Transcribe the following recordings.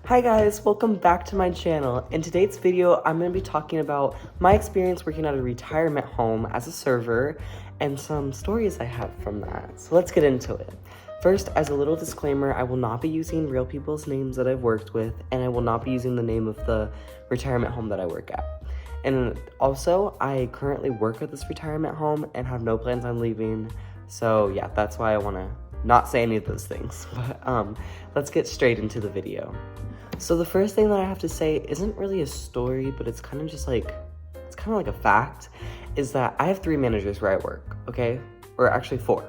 Hi guys, welcome back to my channel. In today's video, I'm going to be talking about my experience working at a retirement home as a server and some stories I have from that. So let's get into it. First, as a little disclaimer, I will not be using real people's names that I've worked with, and I will not be using the name of the retirement home that I work at. And also, I currently work at this retirement home and have no plans on leaving. So yeah, that's why I want to not say any of those things. But let's get straight into the video. So the first thing that I have to say isn't really a story, but it's kind of like a fact, is that I have 3 managers where I work, okay? Or actually 4.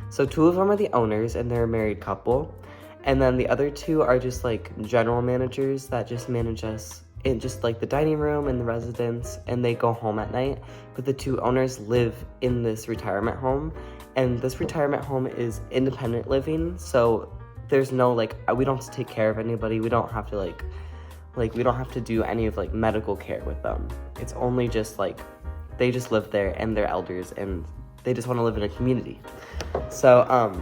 So 2 of them are the owners and they're a married couple. And then the other 2 are just like general managers that just manage us in just like the dining room and the residence, and they go home at night. But the 2 owners live in this retirement home, and this retirement home is independent living, so there's no we don't have to take care of anybody. We don't have to we don't have to do any of medical care with them. It's only just they just live there and they're elders and they just want to live in a community. So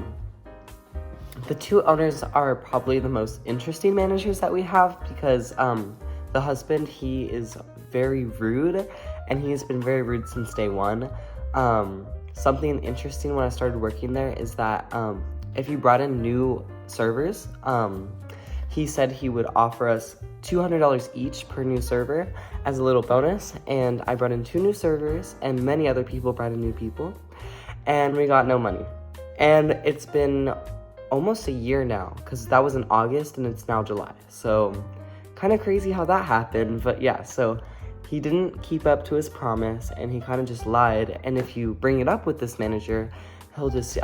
the 2 owners are probably the most interesting managers that we have because the husband, he is very rude, and he has been very rude since day one. Something interesting when I started working there is that if you brought in new servers, he said he would offer us $200 each per new server as a little bonus, and I brought in 2 new servers, and many other people brought in new people, and we got no money. And it's been almost a year now, because that was in August, and it's now July, so kind of crazy how that happened. But yeah, so he didn't keep up to his promise, and he kind of just lied, and if you bring it up with this manager, he'll just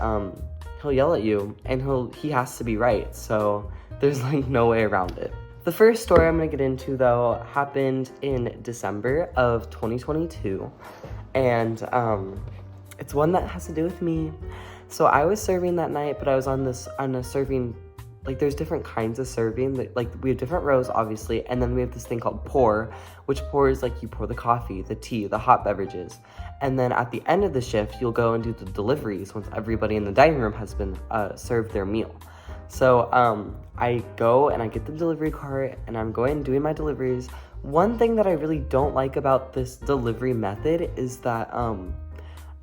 he'll yell at you, and he has to be right, so there's no way around it. The first story I'm gonna get into, though, happened in December of 2022, and it's one that has to do with me. So I was serving that night, but I was on a serving, there's different kinds of serving, we have different rows, obviously, and then we have this thing called pour, which pours, you pour the coffee, the tea, the hot beverages, and then at the end of the shift, you'll go and do the deliveries once everybody in the dining room has been served their meal. So I go and I get the delivery cart, and I'm going and doing my deliveries. One thing that I really don't like about this delivery method is that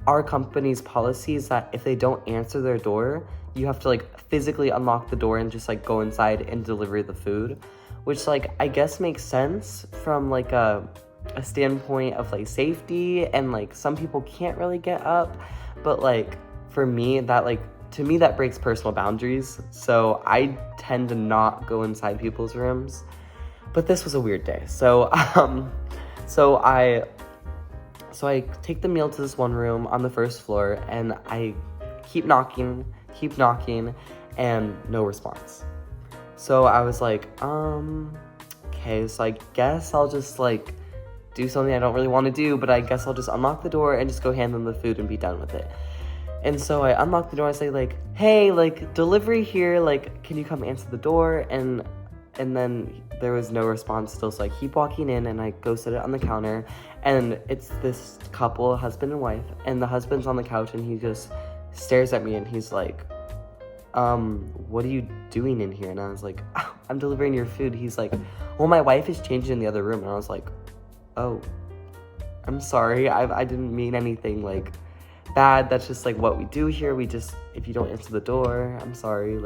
our company's policy is that if they don't answer their door, you have to physically unlock the door and just go inside and deliver the food, which I guess makes sense from a standpoint of safety, and some people can't really get up, but for me that to me that breaks personal boundaries, so I tend to not go inside people's rooms. But this was a weird day, so So I take the meal to this one room on the first floor, and I keep knocking, and no response. So I was okay, so I guess I'll just do something I don't really want to do, but I guess I'll just unlock the door and just go hand them the food and be done with it. And so I unlock the door, I say hey, delivery here, can you come answer the door? And then there was no response still, so I keep walking in, and I go sit it on the counter, and it's this couple, husband and wife, and the husband's on the couch, and he just stares at me, and he's what are you doing in here? And I was oh, I'm delivering your food. He's well, my wife is changing in the other room. And I was oh, I'm sorry, I didn't mean anything bad. That's just what we do here. We just, if you don't answer the door, I'm sorry,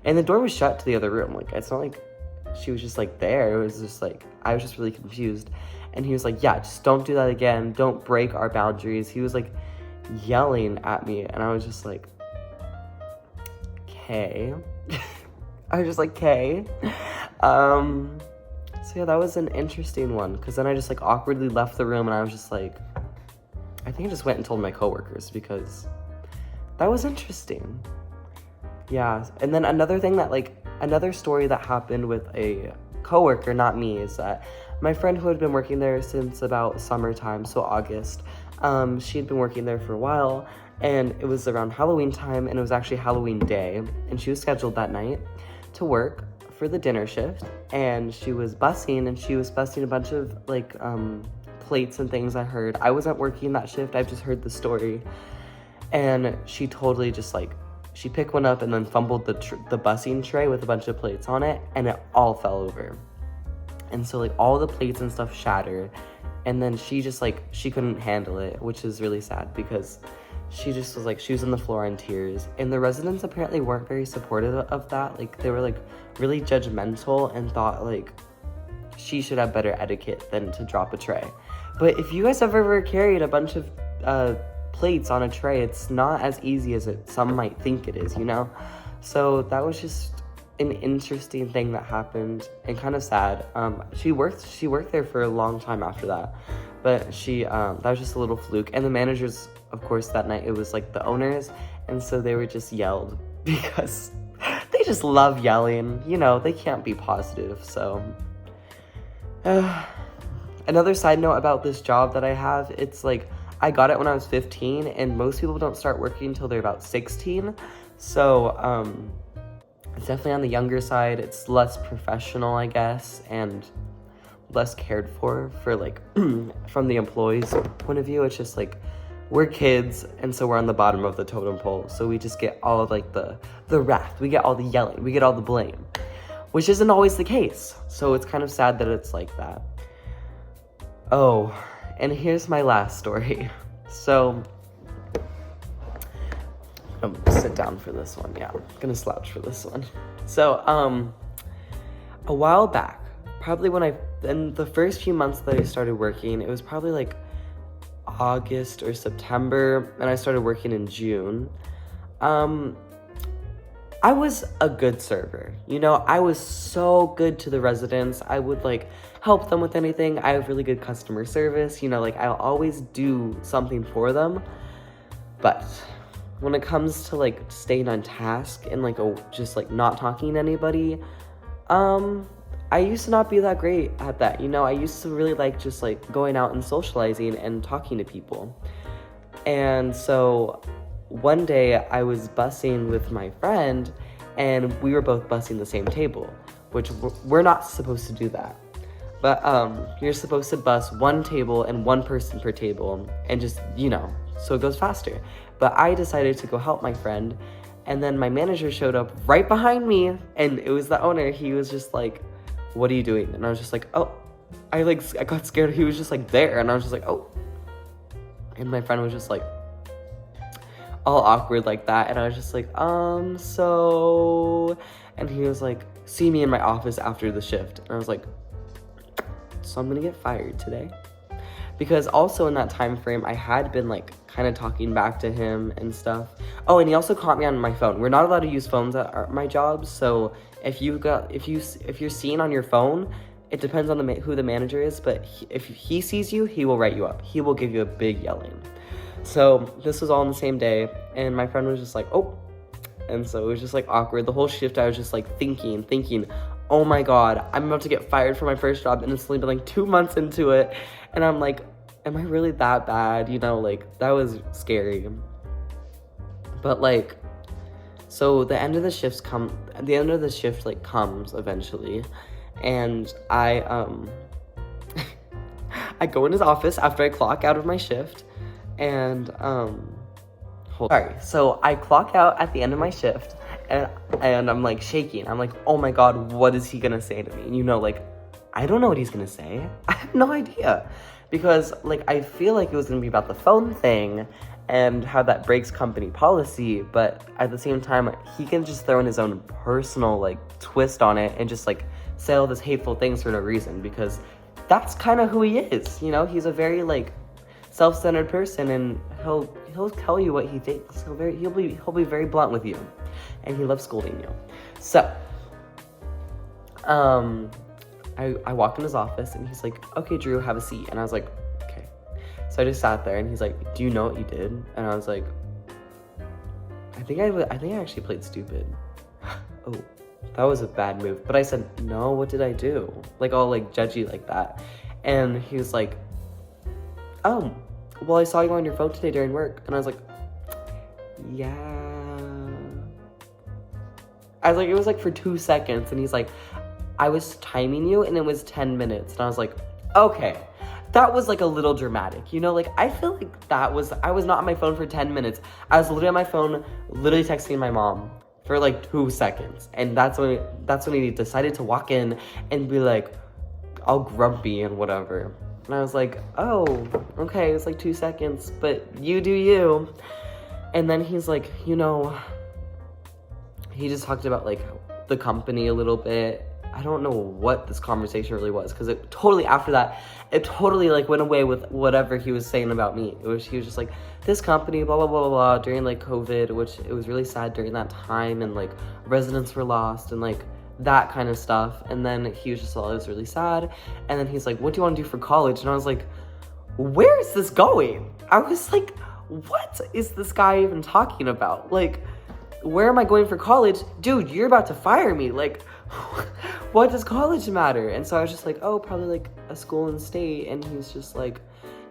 and the door was shut to the other room. It's not she was just there. It was just I was just really confused. And he was yeah, just don't do that again. Don't break our boundaries. He was yelling at me, and I was just okay. I was just okay. So yeah, that was an interesting one, because then I just awkwardly left the room, and I was just I think I just went and told my coworkers, because that was interesting. Yeah, and then another thing that another story that happened with a coworker, not me, is that my friend who had been working there since about summertime, so August, she had been working there for a while, and it was around Halloween time, and it was actually Halloween day, and she was scheduled that night to work for the dinner shift, and she was bussing a bunch of plates and things. I wasn't working that shift, I've just heard the story, and she totally just she picked one up and then fumbled the busing tray with a bunch of plates on it, and it all fell over. And so, like, all the plates and stuff shattered, and then she just, like, she couldn't handle it, which is really sad because she just was, like, she was on the floor in tears. And the residents apparently weren't very supportive of that. Like, they were, like, really judgmental and thought, like, she should have better etiquette than to drop a tray. But if you guys have ever carried a bunch of plates on a tray, it's not as easy as some might think it is, you know? So that was just an interesting thing that happened and kind of sad. She worked there for a long time after that, but that was just a little fluke. And the managers, of course, that night, it was like the owners, and so they were just yelled because they just love yelling, you know, they can't be positive. So another side note about this job that I have, it's like I got it when I was 15, and most people don't start working until they're about 16. So it's definitely on the younger side. It's less professional, I guess, and less cared for like from the employees' point of view. It's just like we're kids, and so we're on the bottom of the totem pole. So we just get all of like the wrath, we get all the yelling, we get all the blame, which isn't always the case. So it's kind of sad that it's like that. Oh, and here's my last story. So I'm gonna sit down for this one. Yeah, I'm gonna slouch for this one. So a while back, probably in the first few months that I started working, it was probably like August or September, and I started working in June. I was a good server, you know, I was so good to the residents. I would like help them with anything. I have really good customer service, you know, like I'll always do something for them. But when it comes to like staying on task and like just like not talking to anybody, I used to not be that great at that, you know. I used to really like just like going out and socializing and talking to people. And so one day I was busing with my friend, and we were both busing the same table, which we're not supposed to do that. But you're supposed to bus one table and one person per table, and just, you know, so it goes faster. But I decided to go help my friend, and then my manager showed up right behind me, and it was the owner. He was just like, "What are you doing?" And I was just like, "Oh," I got scared. He was just like there, and I was just like, "Oh," and my friend was just like all awkward like that, and I was just like, so, and he was like, "See me in my office after the shift." And I was like, "So I'm gonna get fired today?" Because also in that time frame, I had been like kind of talking back to him and stuff. Oh, and he also caught me on my phone. We're not allowed to use phones at my job, so if you're seen on your phone, it depends on who the manager is, but if he sees you, he will write you up. He will give you a big yelling. So this was all on the same day, and my friend was just like, "Oh," and so it was just like awkward. The whole shift I was just like thinking, oh my god, I'm about to get fired from my first job, and it's only been like 2 months into it, and I'm like, am I really that bad? You know, like that was scary. But like, so the end of the shift like comes eventually, and I I go in his office after I clock out of my shift, and so I clock out at the end of my shift, and I'm like shaking. I'm like, oh my god, what is he gonna say to me? And you know, like, I don't know what he's gonna say. I have no idea, because like I feel like it was gonna be about the phone thing and how that breaks company policy, but at the same time, he can just throw in his own personal like twist on it and just like say all these hateful things for no reason, because that's kind of who he is, you know. He's a very like self-centered person, and he'll tell you what he thinks. He'll be very blunt with you, and he loves scolding you. So I walk in his office, and he's like, "Okay, Drew, have a seat." And I was like, "Okay." So I just sat there, and he's like, "Do you know what you did?" And I was like, I think I actually played stupid. Oh, that was a bad move. But I said, "No, what did I do?" Like all like judgy like that. And he was like, "Oh, well, I saw you on your phone today during work." And I was like, "Yeah." I was like, it was like for 2 seconds. And he's like, "I was timing you, and it was 10 minutes. And I was like, "Okay, that was like a little dramatic, you know? Like, I feel like I was not on my phone for 10 minutes. I was literally on my phone, literally texting my mom for like 2 seconds. And that's when he decided to walk in and be like, all grumpy and whatever. And I was like, oh, okay, it's like 2 seconds, but you do you. And then he's like, you know, he just talked about like the company a little bit. I don't know what this conversation really was, because it totally, after that, it totally like went away with whatever he was saying about me. He was just like, this company, blah, blah, blah, blah, blah, during like COVID, which it was really sad during that time, and like residents were lost and like that kind of stuff. And then he was just all, it was really sad. And then he's like, what do you want to do for college? And I was like, where is this going? I was like, what is this guy even talking about? Like, where am I going for college? Dude, you're about to fire me. Like, what does college matter? And so I was just like, oh, probably like a school in state. And he's just like,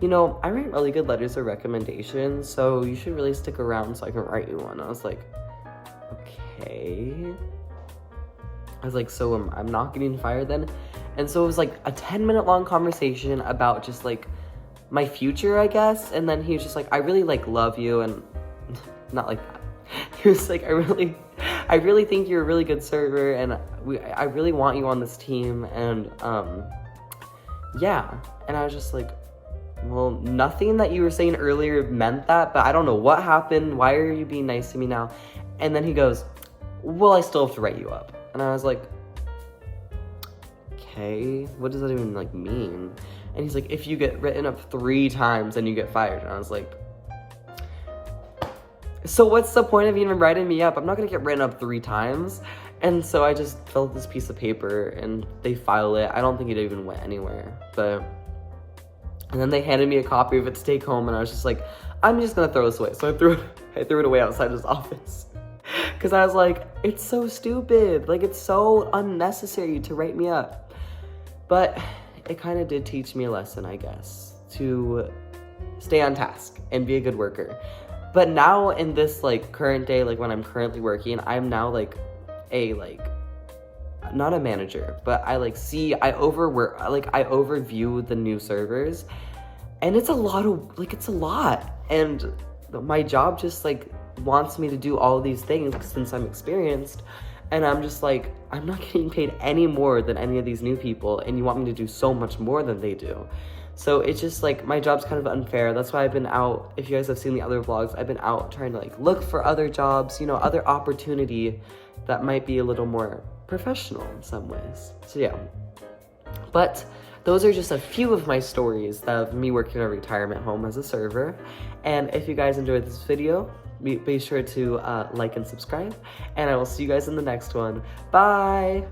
you know, I write really good letters of recommendation, so you should really stick around so I can write you one. I was like, okay. I was like, so I'm not getting fired then? And so it was like a 10-minute long conversation about just like my future, I guess. And then he was just like, I really like love you, and not like that. He was like, I really think you're a really good server, and I really want you on this team, and yeah. And I was just like, well, nothing that you were saying earlier meant that, but I don't know what happened. Why are you being nice to me now? And then he goes, well, I still have to write you up. And I was like, okay, what does that even like mean? And he's like, if you get written up 3 times, then you get fired. And I was like, so what's the point of even writing me up? I'm not gonna get written up 3 times. And so I just filled this piece of paper and they file it. I don't think it even went anywhere, and then they handed me a copy of it to take home, and I was just like, I'm just gonna throw this away. So I threw it away outside his office. Cause I was like, it's so stupid. Like, it's so unnecessary to write me up. But it kind of did teach me a lesson, I guess, to stay on task and be a good worker. But now in this like current day, like when I'm currently working, I'm now like not a manager, but I overview the new servers, and it's a lot. And my job just like wants me to do all of these things since I'm experienced, and I'm just like, I'm not getting paid any more than any of these new people, and you want me to do so much more than they do. So it's just like, my job's kind of unfair. That's why I've been out, if you guys have seen the other vlogs, I've been out trying to like look for other jobs, you know, other opportunity that might be a little more professional in some ways. So yeah, but those are just a few of my stories of me working in a retirement home as a server. And if you guys enjoyed this video, be sure to like and subscribe, and I will see you guys in the next one. Bye!